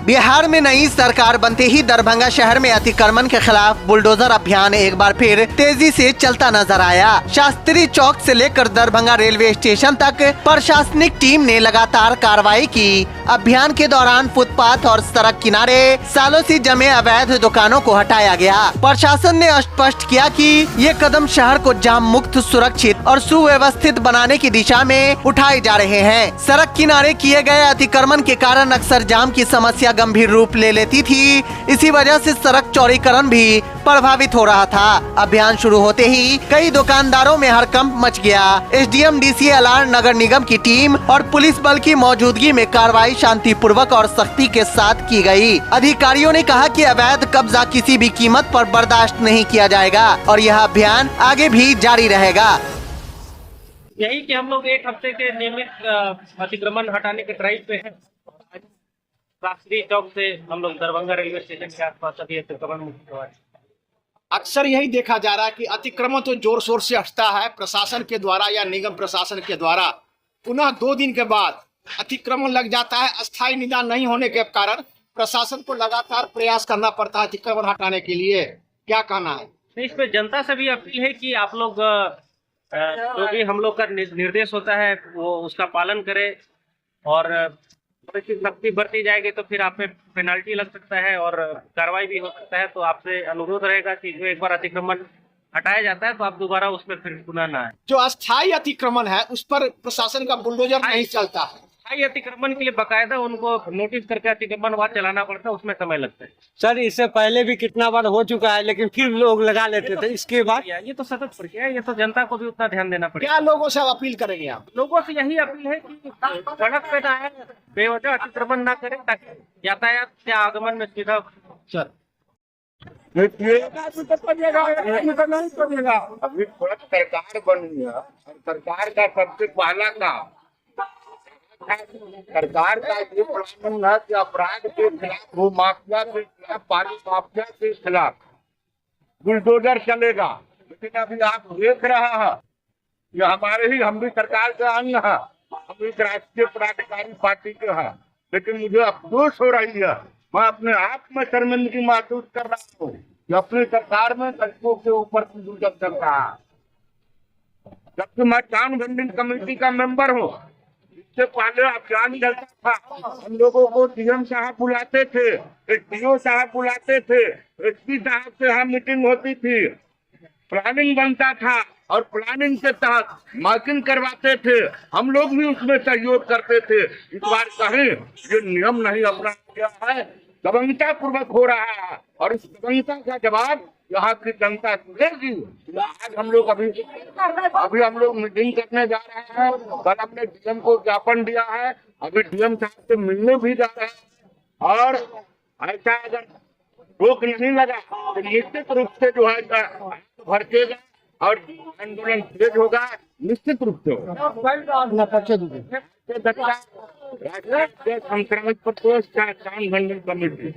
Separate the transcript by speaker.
Speaker 1: बिहार में नई सरकार बनते ही दरभंगा शहर में अतिक्रमण के खिलाफ बुलडोजर अभियान एक बार फिर तेजी से चलता नजर आया। शास्त्री चौक से लेकर दरभंगा रेलवे स्टेशन तक प्रशासनिक टीम ने लगातार कार्रवाई की। अभियान के दौरान फुटपाथ और सड़क किनारे सालों से जमे अवैध दुकानों को हटाया गया। प्रशासन ने स्पष्ट किया कि ये कदम शहर को जाम मुक्त, सुरक्षित और सुव्यवस्थित बनाने की दिशा में उठाए जा रहे हैं। सड़क किनारे किए गए अतिक्रमण के कारण अक्सर जाम की समस्या गंभीर रूप ले लेती थी। इसी वजह से सड़क चौड़ीकरण भी प्रभावित हो रहा था। अभियान शुरू होते ही कई दुकानदारों में हड़कंप मच गया। एसडीएम डीसीएलआर नगर निगम की टीम और पुलिस बल की मौजूदगी में कार्रवाई शांतिपूर्वक और सख्ती के साथ की गई। अधिकारियों ने कहा कि अवैध कब्जा किसी भी कीमत पर बर्दाश्त नहीं किया जाएगा और यह अभियान आगे भी जारी रहेगा।
Speaker 2: यही कि हम लोग एक हफ्ते के नियमित अतिक्रमण हटाने के ड्राइव पे हैं। शास्त्री चौक से हम लोग दरभंगा रेलवे स्टेशन के आसपास अभी अतिक्रमण मुक्त हुआ है।
Speaker 3: अक्सर यही देखा जा रहा है कि अतिक्रमण तो जोर शोर से हटता है प्रशासन के द्वारा या निगम प्रशासन के द्वारा, पुनः 2 दिन के बाद अतिक्रमण लग जाता है। अस्थायी निदान नहीं होने के कारण प्रशासन को लगातार प्रयास करना पड़ता है अतिक्रमण हटाने के लिए। क्या कहना है?
Speaker 2: इस पे जनता से भी अपील है कि आप लोग जो भी हम लोग का निर्देश होता है वो उसका पालन करें और सख्ती बरती जाएगी तो फिर आप पे पेनाल्टी लग सकता है और कार्रवाई भी हो सकता है। तो आपसे अनुरोध रहेगा कि जो एक बार अतिक्रमण हटाया जाता है तो आप दोबारा उस पर फिर पुनः ना आए।
Speaker 3: जो अस्थायी अतिक्रमण है उस पर प्रशासन का बुलडोजर नहीं चलता है।
Speaker 2: अस्थायी अतिक्रमण के लिए बकायदा उनको नोटिस करके अतिक्रमण वहाँ चलाना पड़ता है, उसमें समय लगता है।
Speaker 4: सर इससे पहले भी कितना बार हो चुका है लेकिन फिर लोग लगा लेते थे। इसके बाद
Speaker 2: ये तो सतत प्रक्रिया है, ये तो जनता को भी उतना ध्यान देना पड़ेगा।
Speaker 3: क्या लोगों से अपील करेंगे आप?
Speaker 2: लोगों से यही अपील है कि सड़क पे ना आए, बेवजह अतिक्रमण ना करें ताकि यातायात के आगमन में सुविधा।
Speaker 3: सर
Speaker 5: अभी थोड़ा सरकार बनी है और सरकार का सबसे पहला काम सरकार का ये प्लान है कि अपराध के खिलाफ, भू माफिया के खिलाफ, पानी माफिया के खिलाफ बुलडोजर चलेगा। लेकिन अभी आप देख रहे हैं कि हम भी सरकार के अंग है, हम एक राष्ट्रीय पदाधिकारी पार्टी के हैं, लेकिन मुझे अफसोस हो रही है, मैं अपने आप में शर्मिंदगी महसूस कर रहा हूँ कि अपनी सरकार में दशकों के ऊपर से गुजर चल रहा है। जबकि मैं टाउन वेंडिंग कमेटी का मेंबर हूँ, इससे पहले अभियान चलता था, हम लोगों को डीएम साहब बुलाते थे, डीओ साहब बुलाते थे, एसपी साहब से यहाँ मीटिंग होती थी, प्लानिंग बनता था और प्लानिंग के तहत मार्किंग करवाते थे, हम लोग भी उसमें सहयोग करते थे। इस बार कहीं ये नियम नहीं अपनाया गया है, दबंगता पूर्वक हो रहा है और इस दबंगता का जवाब यहाँ की जनता देगी। आज हम लोग अभी हम लोग मीटिंग करने जा रहे हैं। कल हमने डीएम को ज्ञापन दिया है, अभी डीएम साहब से मिलने भी जा रहे हैं और ऐसा अगर रोक नहीं लगा तो निश्चित रूप से जो है भड़केगा और आंदोलन तेज होगा, निश्चित रूप से होगा। संक्रामित प्रकोष्ठ का टाउन वेंडिंग कमेटी